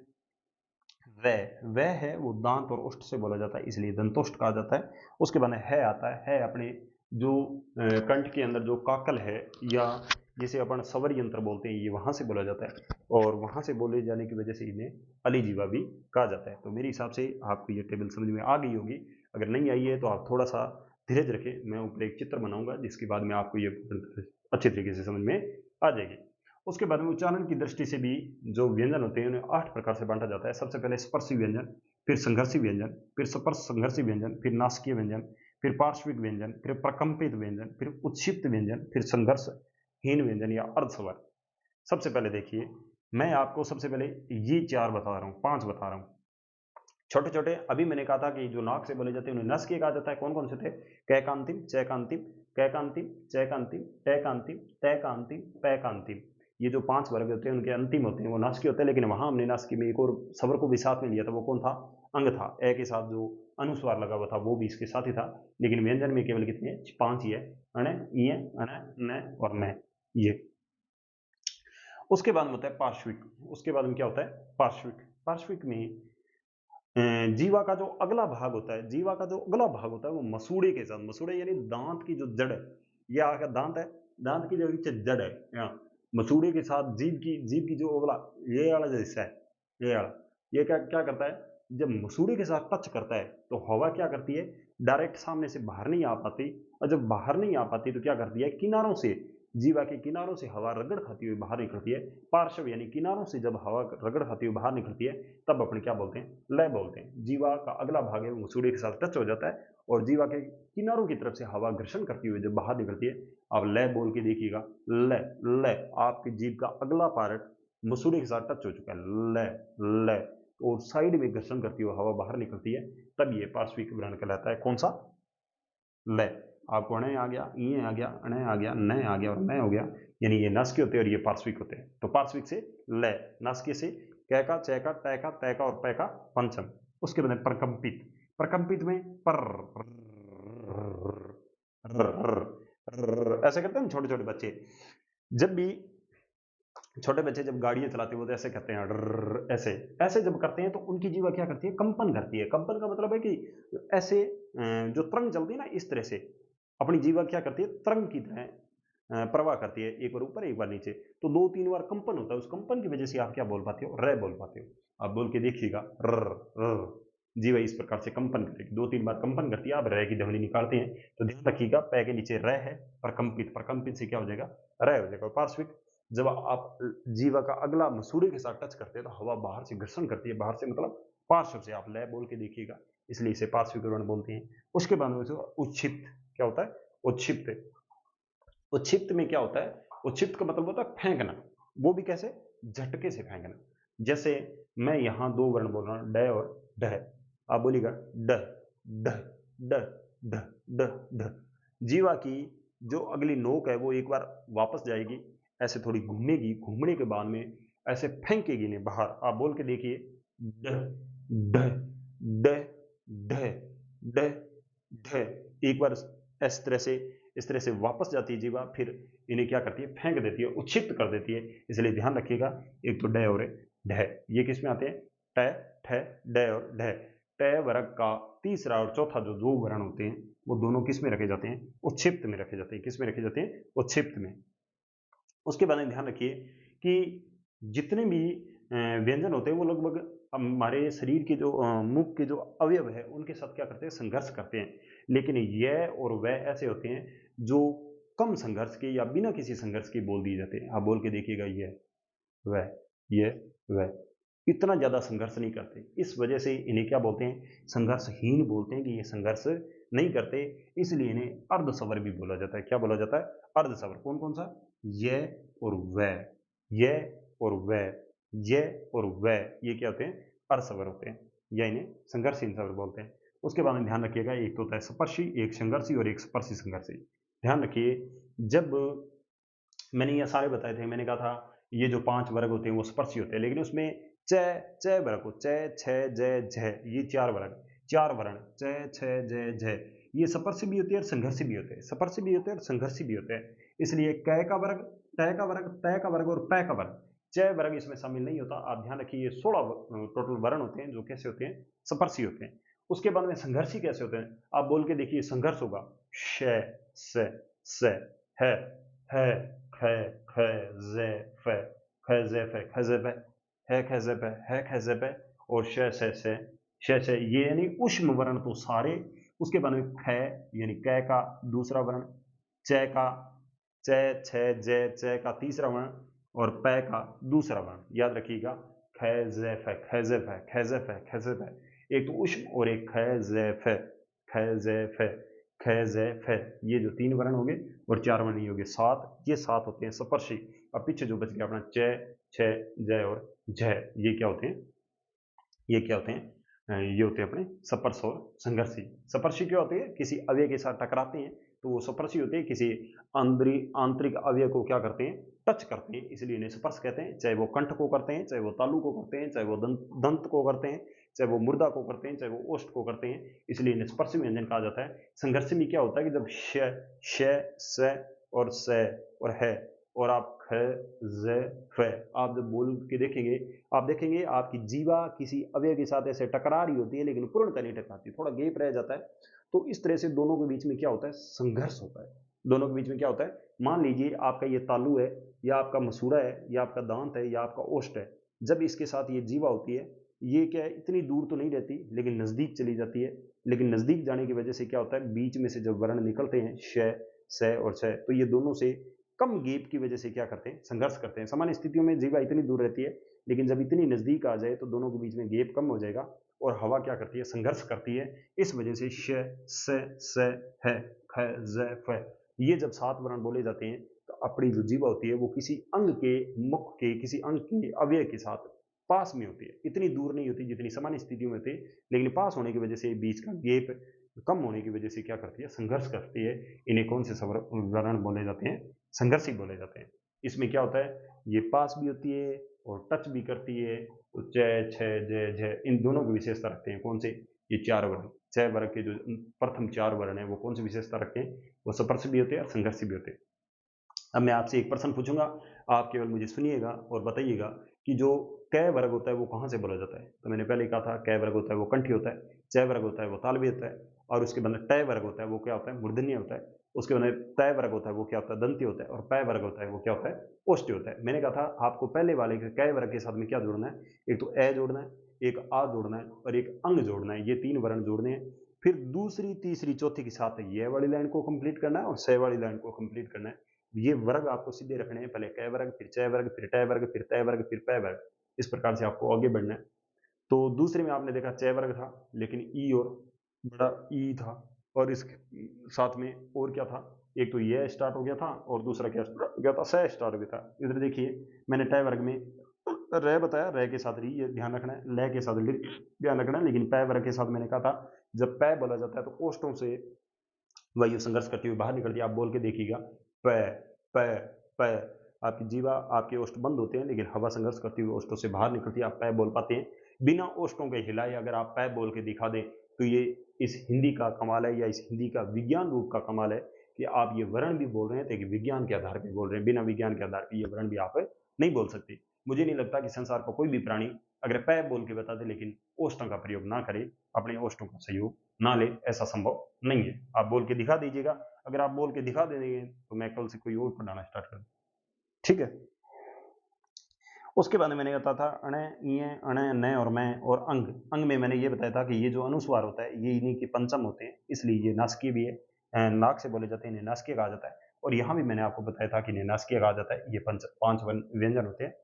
वह है वो दांत और ओष्ठ से बोला जाता है, इसलिए दंतोष्ठ कहा जाता है। उसके बाद है आता है अपने जो कंठ के अंदर जो काकल है, या जिसे अपन सवर यंत्र बोलते हैं, ये वहां से बोला जाता है, और वहां से बोले जाने की वजह से इन्हें अलीजीवा भी कहा जाता है। तो मेरे हिसाब से आपको ये टेबल समझ में आ गई होगी। अगर नहीं आई है तो आप थोड़ा सा धीरज रखें, मैं ऊपर एक चित्र बनाऊंगा जिसके बाद में आपको ये अच्छे तरीके से समझ में आ जाएगी। उसके बाद में उच्चारण की दृष्टि से भी जो व्यंजन होते हैं उन्हें 8 प्रकार से बांटा जाता है। सबसे पहले स्पर्शी व्यंजन, फिर संघर्षी व्यंजन, फिर स्पर्श संघर्षी व्यंजन, फिर नासकीय व्यंजन, फिर पार्श्विक व्यंजन, फिर प्रकंपित व्यंजन, फिर उच्छिप्त व्यंजन, फिर संघर्षहीन व्यंजन या अर्धस्वर। सबसे पहले देखिए, मैं आपको सबसे पहले ये 4 बता रहा हूँ, 5 बता रहा हूँ। छोटे छोटे अभी मैंने कहा था कि जो नाक से बोले जाते हैं उन्हें नस्कीय कहा जाता है। कौन कौन से थे? कैकांतिम, चैकांतिम, कैकांतिम, चैकांतिम, टैकांतिम, तैकांतिम, पैकांतिम। ये जो 5 वर्ग होते हैं उनके अंतिम होते हैं वो नासकीय होते हैं, लेकिन वहां हमने नासकीय में एक और स्वर को भी साथ में लिया था। वो कौन था? अंग था। ए के साथ जो अनुस्वार लगा हुआ था वो भी इसके साथ ही था। लेकिन व्यंजन में केवल कितने? 5 ही है। अण, इ, अन, न और न। ये उसके बाद में होता है पार्श्विक। उसके बाद में क्या होता है? पार्श्विक। पार्श्विक में जीवा का जो अगला भाग होता है, जीवा का जो अगला भाग होता है वो मसूड़े के साथ, मसूड़े यानी दांत की जो जड़ है, ये आगे दांत है, दांत की जो नीचे जड़ है यहाँ, मसूड़े के साथ जीभ की जो अगला ये वाला जो हिस्सा है, ये वाला, ये क्या क्या करता है? जब मसूड़े के साथ टच करता है तो हवा क्या करती है? डायरेक्ट सामने से बाहर नहीं आ पाती, और जब बाहर नहीं आ पाती तो क्या करती है? किनारों से, जीवा के किनारों से हवा रगड़ खाती हुई बाहर निकलती है। पार्श्व यानी किनारों से जब हवा रगड़ खाती हुई बाहर निकलती है तब अपन क्या बोलते हैं? लय बोलते हैं। जीवा का अगला भाग है वो मसूड़े के साथ टच हो जाता है, और जीवा के किनारों की तरफ से हवा घर्षण करती हुई जब बाहर निकलती है, आप लय बोल के देखिएगा। लय, लय, आपकी जीभ का अगला पार्ट मसूड़े के साथ टच हो चुका है। लय, लय, और साइड में घर्षण करती हुई हवा बाहर निकलती है, तब ये पार्श्विक वर्ण कहलाता है। कौन सा? लय। आपको अण आ गया, ई आ गया, अण आ गया, न आ गया और न हो गया, यानी ये नासकीय होते हैं और ये पार्श्विक होते हैं। तो पार्श्विक से लय, नासकीय से कैका, चैका, टैका, तैका और पैका पंचम। उसके बाद प्रकंपित। प्रकंपित में पर ऐसे करते हैं छोटे छोटे बच्चे। जब भी छोटे बच्चे जब गाड़ियां चलाते हैं वो तो ऐसे करते हैं, ऐसे ऐसे जब करते हैं तो उनकी जीवा क्या करती है? कंपन करती है। कंपन का मतलब है कि ऐसे जो तरंग चलती है ना, इस तरह से अपनी जीवा क्या करती है? तरंग की तरह प्रवाह करती है, एक बार ऊपर एक बार नीचे। तो 2-3 बार कंपन होता है, उस कंपन की वजह से आप क्या बोल पाते हो? र बोल पाते हो। आप बोल के देखिएगा, र। जीवा इस प्रकार से कंपन करेगी, 2-3 बार कंपन करती है। आप र की ध्वनि निकालते हैं तो ध्यान रखिएगा, पै के नीचे र है। प्रकंपित, प्रकंपित से क्या हो जाएगा? र हो जाएगा। पार्श्विक, जब आप जीवा का अगला मसूड़े के साथ टच करते हैं तो हवा बाहर से घर्षण करती है, बाहर से मतलब पार्श्व से। आप लय बोल के देखिएगा, इसलिए इसे पार्श्विक वर्ण बोलते हैं। उसके बाद में उच्छिप्त। क्या होता है? उच्छिप्त। उच्छिप्त में क्या होता है? उच्छिप्त का मतलब होता है फेंकना। वो भी कैसे? झटके से फेंकना। जैसे मैं यहां 2 वर्ण बोल रहा हूं, ड और ढ। आप बोलिएगा ड, ढ, ड, ढ, ड, ढ। जीवा की जो अगली नोक है वो एक बार वापस जाएगी, ऐसे थोड़ी घूमेगी, घूमने के बाद में ऐसे फेंकेगी ने बाहर। आप बोल के देखिए, ड, ढ, ड, ढ, ड, ढ। एक बार इस तरह से वापस जाती है जीवा, फिर इन्हें क्या करती है? फेंक देती है, उच्छिप्त कर देती है। इसलिए ध्यान रखिएगा, एक तो ड और ढ, ये किस में आते हैं? ट, ठ, ड और ढ। ट वर्ग का तीसरा और चौथा जो 2 वर्ण होते हैं वो दोनों किस में रखे जाते हैं? उच्छिप्त में रखे जाते हैं। किस में रखे जाते हैं? उच्छिप्त में। उसके बाद में ध्यान रखिए कि जितने भी व्यंजन होते हैं वो लगभग हमारे शरीर के जो मुख के जो अवयव है उनके साथ क्या करते हैं? संघर्ष करते हैं। लेकिन यह और वह ऐसे होते हैं जो कम संघर्ष के या बिना किसी संघर्ष के बोल दिए जाते हैं। आप बोल के देखिएगा, यह, वह, यह, वह, इतना ज्यादा संघर्ष नहीं करते। इस वजह से इन्हें क्या बोलते हैं? संघर्षहीन बोलते हैं, कि ये संघर्ष नहीं करते, इसलिए इन्हें अर्धस्वर भी बोला जाता है। क्या बोला जाता है? अर्धस्वर। कौन कौन सा? यह और वह, यह और वह, यह और वह, ये क्या होते हैं? अर्धस्वर होते हैं, या इन्हें संघर्षहीन स्वर बोलते हैं। उसके बाद में ध्यान रखिएगा, एक तो होता है सपर्शी, एक संघर्षी और एक स्पर्शी संघर्षी। ध्यान रखिए, जब मैंने ये सारे बताए थे, मैंने कहा था ये जो 5 वर्ग होते हैं वो स्पर्शी होते हैं, लेकिन उसमें च च वर्ग को च, छ, ज, झ, ये 4 वर्ग, 4 वर्ण च, छ, ज, झ, ये स्पर्शी भी होते हैं और संघर्षी भी होते हैं, स्पर्शी भी होते हैं और संघर्षी भी होते हैं। इसलिए क का वर्ग, ट का वर्ग, त का वर्ग और प का वर्ग, च वर्ग इसमें शामिल नहीं होता। आप ध्यान रखिए, ये 16 टोटल वर्ण होते हैं जो कैसे होते हैं, स्पर्शी होते हैं। उसके बाद में संघर्षी कैसे होते हैं, आप बोल के देखिए, संघर्ष होगा श, स, ह, ख, ख, ज, फ, ख, ज, फ, ख, ज, फ, ह, ख, ज, फ, ह, ख, ज, फ और श, श, ये यानी ऊष्म वर्ण तो सारे। उसके बाद में ख यानी क का दूसरा वर्ण, च का च, छ, ज, च का तीसरा वर्ण और प का दूसरा वर्ण। याद रखिएगा, ख, ज, फ, ख, ज, फ, ख, ज, फ, ख, ज, फ, एक तो ऊष्म और एक ख, ज, फ, ख, ज, फ, ख, ज, फ, ये जो 3 वर्ण हो गए और 4 वर्ण ये हो गए 7, ये 7 होते हैं स्पर्शी। अब पीछे जो बच गया अपना च, छ, ज और झ, ये क्या होते हैं, ये क्या होते हैं, ये होते हैं अपने स्पर्श और संघर्षी। स्पर्शी क्या होते हैं, किसी अवयव के साथ टकराते हैं तो वो स्पर्शी होते हैं, किसी आंतरिक अवयव को क्या करते हैं, टच करते हैं, इसलिए इन्हें स्पर्श कहते हैं। चाहे वो कंठ को करते हैं, चाहे वो तालु को करते हैं, चाहे वो दंत को करते हैं, चाहे वो मुर्दा को करते हैं, चाहे वो ओष्ठ को करते हैं, इसलिए इन्हें स्पर्श व्यंजन कहा जाता है। संघर्ष में क्या होता है कि जब श, और स और है और आप ख, ज, फ आप जब बोल के देखेंगे, आप देखेंगे आपकी जीवा किसी अवयव के साथ ऐसे टकरा रही होती है, लेकिन पूर्णतः नहीं टकराती, थोड़ा गैप रह जाता है। तो इस तरह से दोनों के बीच में क्या होता है, संघर्ष होता है। दोनों के बीच में क्या होता है, मान लीजिए आपका ये तालु है, या आपका मसूड़ा है, या आपका दांत है, या आपका ओष्ठ है। जब इसके साथ ये जीवा होती है, ये क्या है, इतनी दूर तो नहीं रहती, लेकिन नजदीक चली जाती है। लेकिन नजदीक जाने की वजह से क्या होता है, बीच में से जब वर्ण निकलते हैं श, स और छ, तो ये दोनों से कम गैप की वजह से क्या करते हैं, संघर्ष करते हैं। सामान्य स्थितियों में जीवा इतनी दूर रहती है, लेकिन जब इतनी नजदीक आ जाए तो दोनों के बीच में गैप कम हो जाएगा और हवा क्या करती है, संघर्ष करती है। इस वजह से स, ह, ख, ज, फ, ये जब 7 वर्ण बोले जाते हैं तो अपनी जो जीवा होती है वो किसी अंग के, मुख के किसी अंग के अवयव के साथ पास में होती है, इतनी दूर नहीं होती जितनी सामान्य स्थितियों में होती है, लेकिन पास होने की वजह से बीच का गैप कम होने की वजह से क्या करती है, संघर्ष करती है। इन्हें कौन से वर्ण बोले जाते हैं, संघर्षी बोले जाते हैं। इसमें क्या होता है, ये पास भी होती है और टच भी करती है। तो च, छ, ज, झ, इन दोनों की विशेषता रखते हैं कौन से, ये 4 वर्ण। छ वर्ग के जो प्रथम 4 वर्ण है वो कौन सी विशेषता रखते हैं, वो स्पर्श भी होते हैं और संघर्षी भी होते हैं। अब मैं आपसे एक प्रश्न पूछूंगा, आप केवल मुझे सुनिएगा और बताइएगा कि जो क वर्ग होता है वो कहाँ से बोला जाता है। तो मैंने पहले कहा था क वर्ग होता है वो कंठी होता है, च वर्ग होता है वो तालवी होता है, और उसके बाद ट वर्ग होता है वो क्या होता है, मूर्धन्य होता है। उसके बाद त वर्ग होता है वो क्या होता है, दंती होता है, और प वर्ग होता है वो क्या होता है, ओष्ठी होता है। मैंने कहा था आपको पहले वाले के क वर्ग के साथ में क्या जोड़ना है, एक तो ए जोड़ना है, एक आ जोड़ना है और एक अंग जोड़ना है, ये 3 वर्ण जोड़ने हैं। फिर दूसरी तीसरी चौथी के साथ ये वाली लाइन को कंप्लीट करना है और स वाली लाइन को कंप्लीट करना है। ये वर्ग आपको सीधे रखने हैं, पहले क वर्ग, फिर च वर्ग, फिर ट वर्ग, फिर त वर्ग, फिर प वर्ग, इस प्रकार से आपको आगे बढ़ना है। तो दूसरे में आपने देखा च वर्ग था, लेकिन ई और बड़ा ई था, और इसके साथ में और क्या था, एक तो ये स्टार्ट हो गया था और दूसरा क्या स्टार्ट हो गया था, स स्टार्ट हो गया था। इधर देखिए मैंने ट वर्ग में र बताया, र के साथ री, ये ध्यान रखना है, ल के साथ लिर ध्यान रखना है, लेकिन प वर्ग के साथ मैंने कहा था जब प बोला जाता है तो ओष्ठों से वायु संघर्ष करती हुई बाहर निकलती है। आप बोल के देखिएगा, प प प, आपकी जीवा, आपके ओष्ठ बंद होते हैं लेकिन हवा संघर्ष करती हुई ओष्ठों से बाहर निकलती है, आप पै बोल पाते हैं बिना ओष्ठों के हिलाए। अगर आप पै बोल के दिखा दें तो ये इस हिंदी का कमाल है, या इस हिंदी का विज्ञान रूप का कमाल है कि आप ये वर्ण भी बोल रहे हैं, तो विज्ञान के आधार पर बोल रहे हैं, बिना विज्ञान के आधार पर ये वर्ण भी आप नहीं बोल सकते। मुझे नहीं लगता कि संसार का कोई भी प्राणी अगर पै बोल के बता दे लेकिन ओष्ठों का प्रयोग ना करे, अपने ओष्ठों का सहयोग ना ले, ऐसा संभव नहीं है। आप बोल के दिखा दीजिएगा, अगर आप बोल के दिखा देंगे तो मैं कल से कोई और पढ़ाना स्टार्ट कर दूं, ठीक है। उसके बाद में मैंने बताया था अण, इय, अण, न और मैं और अंग। अंग में मैंने ये बताया था कि ये जो अनुस्वार होता है ये इन्हीं के पंचम होते हैं, इसलिए ये नासकीय भी है, नाक से बोले जाते हैं, इन्हें नासकीय कहा जाता है। और यहाँ भी मैंने आपको बताया था कि इन्हें नासकीय कहा जाता है। ये 5 व्यंजन होते हैं।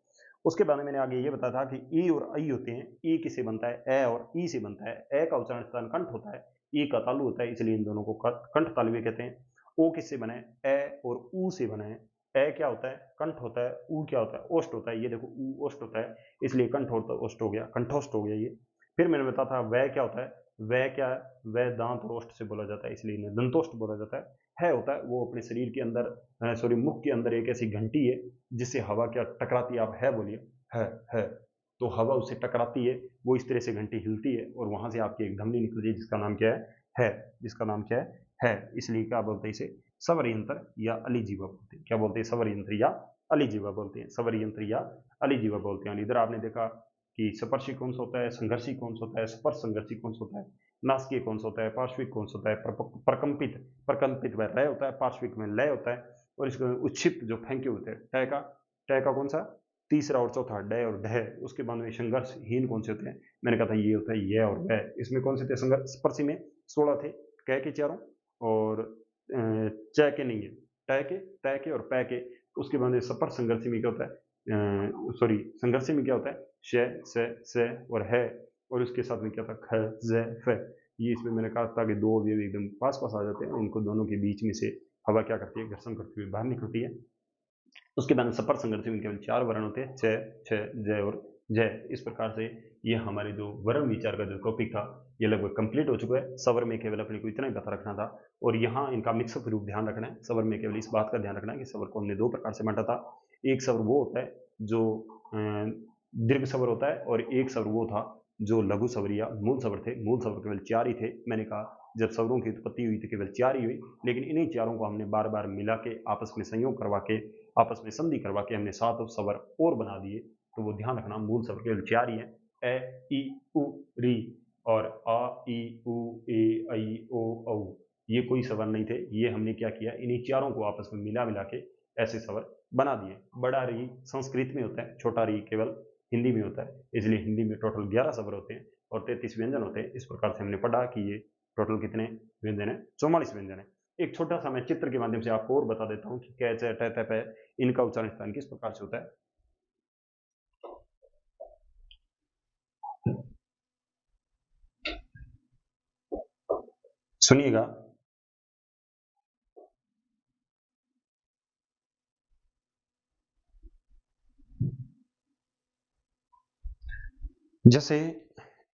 उसके बाद में मैंने आगे ये बताया था कि ई और आई होते हैं। ई किससे बनता है, ए और ई से बनता है। ए का उच्चारण स्थान कंठ होता है, ई का तालु होता है, इसलिए इन दोनों को कंठ तालुवे कहते हैं। ओ किससे बना है, ए और ऊ से बना है। ए क्या होता है, कंठ होता है, ऊ क्या होता है, ओष्ठ होता है। ये देखो ऊ ओष्ठ होता है, इसलिए कंठ होता ओष्ठ हो गया, कंठोष्ठ हो गया ये। फिर मैंने बताया था वह क्या होता है, वह क्या है, वह दांत और ओष्ठ से बोला जाता है, इसलिए इन्हें दंतोष्ठ बोला जाता है। है होता है वो अपने शरीर के अंदर सॉरी मुख के अंदर एक ऐसी घंटी है जिससे हवा क्या टकराती है, आप है बोलिए, है, तो हवा उससे टकराती है, वो इस तरह से घंटी हिलती है और वहां से आपकी एक धमनी निकलती है जिसका नाम क्या है, जिसका नाम क्या है, इसलिए क्या बोलते हैं इसे, सवर यंत्र या अलीजीवा बोलते हैं। क्या बोलते हैं, सवर यंत्र या अलीजीवा बोलते हैं, सवर यंत्र या अलीजीवा बोलते हैं। इधर आपने देखा कि स्पर्शी कौन सा होता है, संघर्षी कौन सा होता है, स्पर्श संघर्षी कौन सा होता है, नासकीय कौन सा होता है, पार्श्विक कौन सा होता है, प्रकंपित प्रकंपित में लय होता है, पार्श्विक में लय होता है, और इसके उच्छिप्त जो फेंके होते हैं, टय का कौन सा, तीसरा और चौथा डय और ढय, उसके बाद में संघर्षहीन कौन से होते हैं, मैंने कहा था ये होता है ये और वह, इसमें कौन से थे, संघर्ष स्पर्शी में 16 थे, क के चारों और च के नहीं है, तय के और पै के, उसके बाद में स्पर्श संघर्षी में क्या होता है, सॉरी संघर्षी में क्या होता है, श और है, और उसके साथ में क्या था, ख ज फ, ये इसमें मैंने कहा था कि दो अवयव एकदम पास पास आ जाते हैं, इनको दोनों के बीच में से हवा क्या करती है, घर्षण करती हुई बाहर निकलती है। उसके बाद सपर संघर्ष में केवल 4 वर्ण होते हैं, च छ जय और जय। इस प्रकार से ये हमारे जो वर्ण विचार का जो टॉपिक था ये लगभग कंप्लीट हो चुका है। सवर में केवल अपने को इतना ही पता रखना था और यहाँ इनका मिक्सअप रूप ध्यान रखना है। सवर में केवल इस बात का ध्यान रखना है कि सवर को हमने 2 प्रकार से बांटा था। एक सवर वो होता है जो दीर्घ सवर होता है और एक सवर वो था जो लघु सवर या मूल सवर थे। मूल सवर केवल 4 ही थे। मैंने कहा जब सवरों की उत्पत्ति हुई तो केवल 4 ही हुई, लेकिन इन्हीं चारों को हमने बार बार मिला के आपस में संयोग करवा के आपस में संधि करवा के हमने 7 सवर और बना दिए। तो वो ध्यान रखना, मूल सवर केवल 4 ही है, ए ई उ री और आ ई उ ए ऐ ओ औ। ये कोई सवर नहीं थे, ये हमने क्या किया, इन्हीं चारों को आपस में मिला मिला के ऐसे सवर बना दिए। बड़ा री संस्कृत में होता है, छोटा री केवल हिंदी में होता है, इसलिए हिंदी में टोटल 11 सवर होते हैं और 33 व्यंजन होते हैं। इस प्रकार से हमने पढ़ा कि ये टोटल कितने व्यंजन है, 44 व्यंजन है। एक छोटा सा मैं चित्र के माध्यम से आपको और बता देता हूँ कि कै च ट थ प इनका उच्चारण स्थान किस प्रकार से होता है। सुनिएगा, जैसे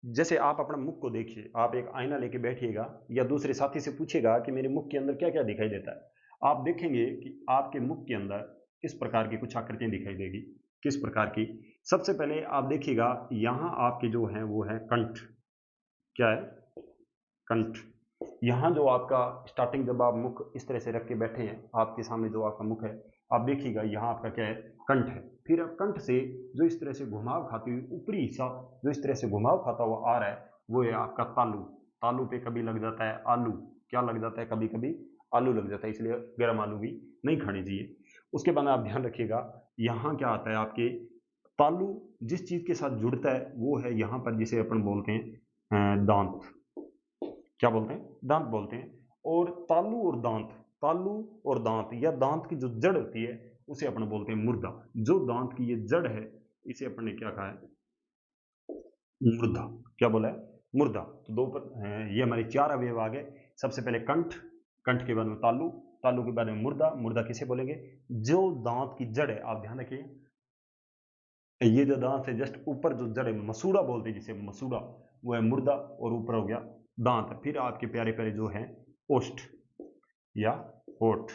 जैसे आप अपना मुख को देखिए, आप एक आईना लेके बैठिएगा या दूसरे साथी से पूछिएगा कि मेरे मुख के अंदर क्या क्या दिखाई देता है। आप देखेंगे कि आपके मुख के अंदर इस प्रकार की कुछ आकृतियां दिखाई देगी। किस प्रकार की, सबसे पहले आप देखिएगा यहाँ आपके जो है वो है कंठ। क्या है, कंठ। यहाँ जो आपका स्टार्टिंग, जब आप मुख इस तरह से रख के बैठे हैं, आपके सामने जो आपका मुख है, आप देखिएगा यहाँ आपका क्या है, कंठ है। फिर अब कंठ से जो इस तरह से घुमाव खाती हुई ऊपरी हिस्सा जो इस तरह से घुमाव खाता हुआ आ रहा है वो है आपका तालु। तालु पे कभी लग जाता है आलू। क्या लग जाता है, कभी कभी आलू लग जाता है, इसलिए गर्म आलू भी नहीं खाने चाहिए। उसके बाद आप ध्यान रखिएगा, यहाँ क्या आता है आपके, तालु जिस चीज के साथ जुड़ता है वो है यहाँ पर जिसे अपन बोलते हैं दांत। क्या बोलते हैं, दांत बोलते हैं। और तालु और दांत, तालु और दांत या दांत की जो जड़ होती है उसे अपन बोलते हैं मुर्दा। जो दांत की ये जड़ है इसे अपन ने क्या कहा है, मुर्दा। क्या बोला है, मुर्दा। तो दो पर ये हमारे 4 अवयव आ गए। सबसे पहले कंठ, कंठ के बाद में तालु, तालु के बाद में मुर्दा। मुर्दा किसे बोलेंगे, जो दांत की जड़ है। आप ध्यान रखिए, ये जो दांत है जस्ट ऊपर जो जड़ है, मसूड़ा बोलते हैं जिसे, मसूड़ा, वो है मुर्दा। और ऊपर हो गया दांत। फिर आपके प्यारे प्यारे जो है ओष्ठ या होठ,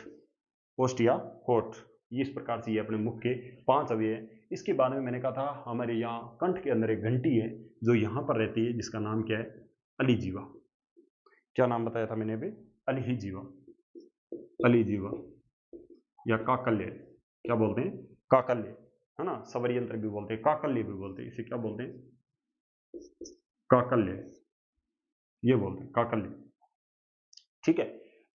ओष्ठ या होठ। ये इस प्रकार से ये अपने मुख के 5 अवयव हैं। इसके बारे में मैंने कहा था हमारे यहाँ कंठ के अंदर एक घंटी है जो यहाँ पर रहती है, जिसका नाम क्या है, अलीजीवा। क्या नाम बताया था मैंने अभी, अलीजीवा, अलीजीवा या काकल्य। क्या बोलते हैं, काकल्य, है ना। सवर यंत्र भी बोलते हैं, काकल्य भी बोलते हैं। इसे क्या बोलते हैं, काकल्य, ये बोलते हैं काकल्य। ठीक है,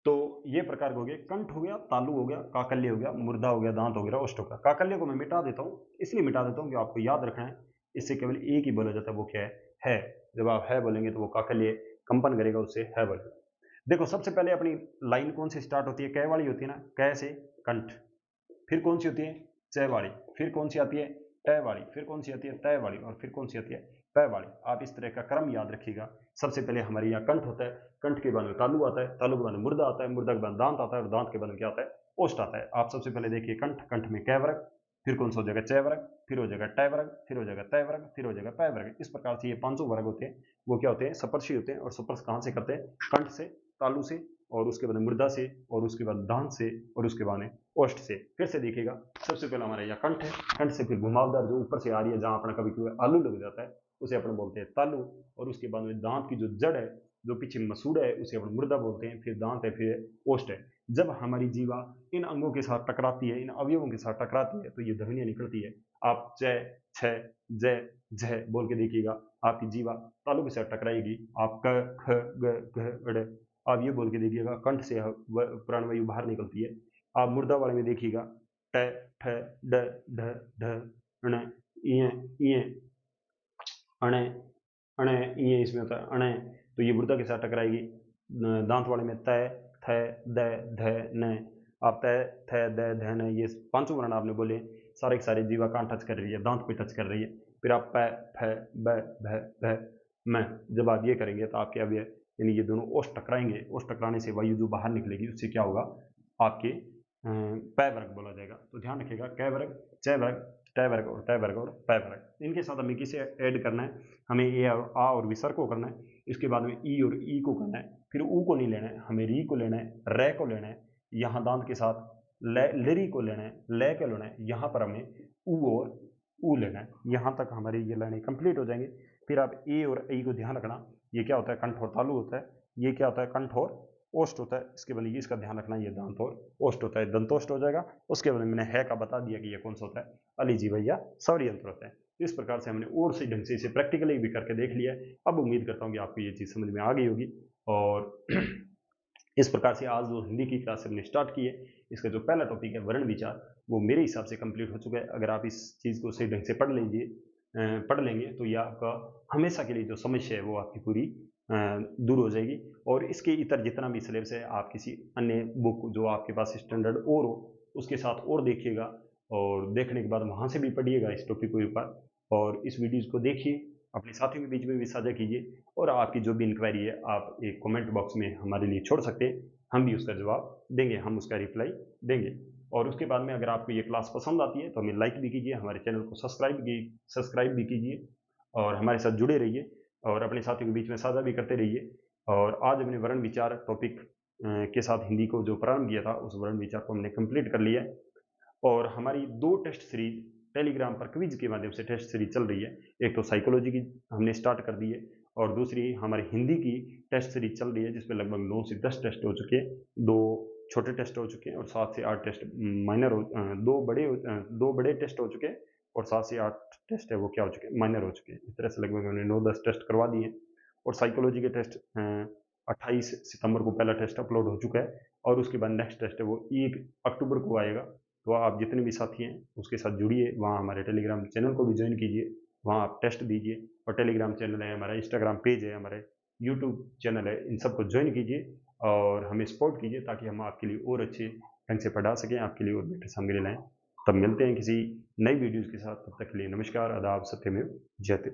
तो ये प्रकार हो गए, कंठ हो गया, तालु हो गया, काकल्य हो गया, मुर्दा हो गया, दांत हो गया, ओष्ठ हो गया। काकल्य को मैं मिटा देता हूँ, इसलिए मिटा देता हूँ कि आपको याद रखना है। इससे केवल एक ही बोला जाता है, वो क्या है। जब आप है बोलेंगे तो वो काकल्य कंपन करेगा, उससे है बोलेगा। देखो सबसे पहले अपनी लाइन कौन से स्टार्ट होती है, कै वाली होती है ना, कै से कंठ। फिर कौन सी होती है, च वाली। फिर कौन सी आती है, ट वाली। फिर कौन सी आती है, तय वाली। और फिर कौन सी आती है, पै वाली। आप इस तरह का क्रम याद रखिएगा। सबसे पहले हमारे यहाँ कंठ होता है, कंठ के बाद में तालु आता है, तालु के बाद में मुर्दा आता है, मुर्दा के बाद दांत आता है और दांत के बाद में क्या आता है, ओष्ठ आता है। आप सबसे पहले देखिए कंठ, कंठ में कै वर्ग, फिर कौन सा हो जाएगा च वर्ग, फिर हो जाएगा ट वर्ग, फिर हो जाएगा त वर्ग, फिर हो जाएगा प वर्ग। इस प्रकार से ये 500 वर्ग होते हैं, वो क्या होते हैं, सप्तर्षि होते हैं। और सप्तर्ष कहाँ से करते हैं, कंठ से, तालु से, और उसके बाद मृदा से, और उसके बाद दांत से, और उसके बाद ओष्ठ से। फिर से देखिएगा, सबसे पहला हमारा यह कंठ है, कंठ से फिर घुमावदार जो ऊपर से आ रही है, जहां अपना कभी कभी आलू लग जाता है, उसे अपन बोलते हैं तालु। और उसके बाद में दांत की जो जड़ है, जो पीछे मसूड़ा है, उसे अपन मृदा बोलते हैं। फिर दांत है, फिर ओष्ठ है। जब हमारी जीवा इन अंगों के साथ टकराती है, इन अवयवों के साथ टकराती है, तो ये ध्वनियां निकलती है। आप च, छ, जय, झ बोल के देखिएगा, आपकी जीवा तालु के साथ टकराएगी। आप क, ख, ग, घ, ड़, आप ये बोल के देखिएगा, कंठ से प्राणवायु बाहर निकलती है। आप मुर्दा वाले में देखिएगा, ट, ठ, ड, ढ, ढ, ण, इय, इय, अणे, अणे, इय इसमें होता है अणे, तो ये मुर्दा के साथ टकराएगी। दांत वाले में त, थ, द, ध, न। आप त, थ, द, ध, न, ये पांचों वर्ण आपने बोले, सारे के सारे जीवा कान टच कर रही है, दांत पे टच कर रही है। फिर आप प, फ, ब, भ, भ, म, जब आप ये करेंगे तो आपके अब यानी ये दोनों ओष्ठ टकराएंगे। ओष्ठ टकराने से वायु जो बाहर निकलेगी, उससे क्या होगा, आपके प वर्ग बोला जाएगा। तो ध्यान रखिएगा, क वर्ग, च वर्ग, ट वर्ग और ट वर्ग और प वर्ग। इनके साथ हमें किसे ऐड करना है, हमें ए और आ और विसर्ग को करना है। इसके बाद में ई और ई को करना है। फिर ऊ को नहीं लेना है, हमें री को लेना है, रे को लेना है। यहाँ दांत के साथ लरी को लेना है, ले को लेना है। यहाँ पर हमें ऊ और ऊ लेना है। यहाँ तक हमारी ये लाइनें कंप्लीट हो जाएंगे। फिर आप ए और ई को ध्यान रखना, ये क्या होता है, कंठ और तालु होता है। ये क्या होता है, कंठ और ओष्ठ होता है। इसके बाद इसका ध्यान रखना, ये दांत और ओष्ठ होता है, दंतोष्ठ हो जाएगा। उसके बाद मैंने है का बता दिया कि ये कौन सा होता है, अलीजीवा या सवरी यंत्र होता है। इस प्रकार से हमने और सही ढंग से इसे प्रैक्टिकली भी करके देख लिया है। अब उम्मीद करता हूँ कि आपको ये चीज़ समझ में आ गई होगी। और इस प्रकार से आज जो हिंदी की क्लास हमने स्टार्ट की है, इसका जो पहला टॉपिक है वर्ण विचार, वो मेरे हिसाब से कंप्लीट हो चुका है। अगर आप इस चीज़ को सही ढंग से पढ़ लेंगे तो ये आपका हमेशा के लिए जो समस्या है वो आपकी पूरी दूर हो जाएगी। और इसके इतर जितना भी सिलेबस है, आप किसी अन्य बुक जो आपके पास स्टैंडर्ड और हो, उसके साथ और देखिएगा। और देखने के बाद वहाँ से भी पढ़िएगा इस टॉपिक के ऊपर। और इस वीडियोज़ को देखिए, अपने साथियों के बीच में भी साझा कीजिए। और आपकी जो भी इंक्वायरी है, आप एक कमेंट बॉक्स में हमारे लिए छोड़ सकते हैं, हम भी उसका जवाब देंगे, हम उसका रिप्लाई देंगे। और उसके बाद में अगर आपको ये क्लास पसंद आती है तो हमें लाइक भी कीजिए, हमारे चैनल को सब्सक्राइब भी कीजिए, और हमारे साथ जुड़े रहिए, और अपने साथियों के बीच में साझा भी करते रहिए। और आज हमने वर्ण विचार टॉपिक के साथ हिंदी को जो प्रारंभ किया था, उस वर्ण विचार को हमने कंप्लीट कर लिया है। और हमारी 2 टेस्ट सीरीज टेलीग्राम पर क्विज के माध्यम से टेस्ट सीरीज चल रही है। एक तो साइकोलॉजी की हमने स्टार्ट कर दी है, और दूसरी हमारी हिंदी की टेस्ट सीरीज चल रही है, जिसमें लगभग 9 से 10 टेस्ट हो चुके हैं। 2 छोटे टेस्ट हो चुके हैं और 7 से 8 टेस्ट माइनर हो, 2 बड़े टेस्ट हो चुके हैं, और 7 से 8 टेस्ट है वो क्या हो चुके हैं, माइनर हो चुके हैं। इस तरह से लगभग हमने 9-10 टेस्ट करवा दिए हैं। और साइकोलॉजी के टेस्ट 28 सितंबर को पहला टेस्ट अपलोड हो चुका है, और उसके बाद नेक्स्ट टेस्ट है वो 1 अक्टूबर को आएगा। तो आप जितने भी साथी हैं उसके साथ जुड़िए, वहाँ हमारे टेलीग्राम चैनल को भी ज्वाइन कीजिए, वहाँ आप टेस्ट दीजिए। और टेलीग्राम चैनल है हमारा, इंस्टाग्राम पेज है हमारे, यूट्यूब चैनल है, इन सबको ज्वाइन कीजिए और हमें सपोर्ट कीजिए, ताकि हम आपके लिए और अच्छे ढंग से पढ़ा सकें, आपके लिए और बेहतर सामग्री लाएँ। तब मिलते हैं किसी नई वीडियोज़ के साथ, तब तक के लिए नमस्कार, आदाब, सत्यमेव जयते।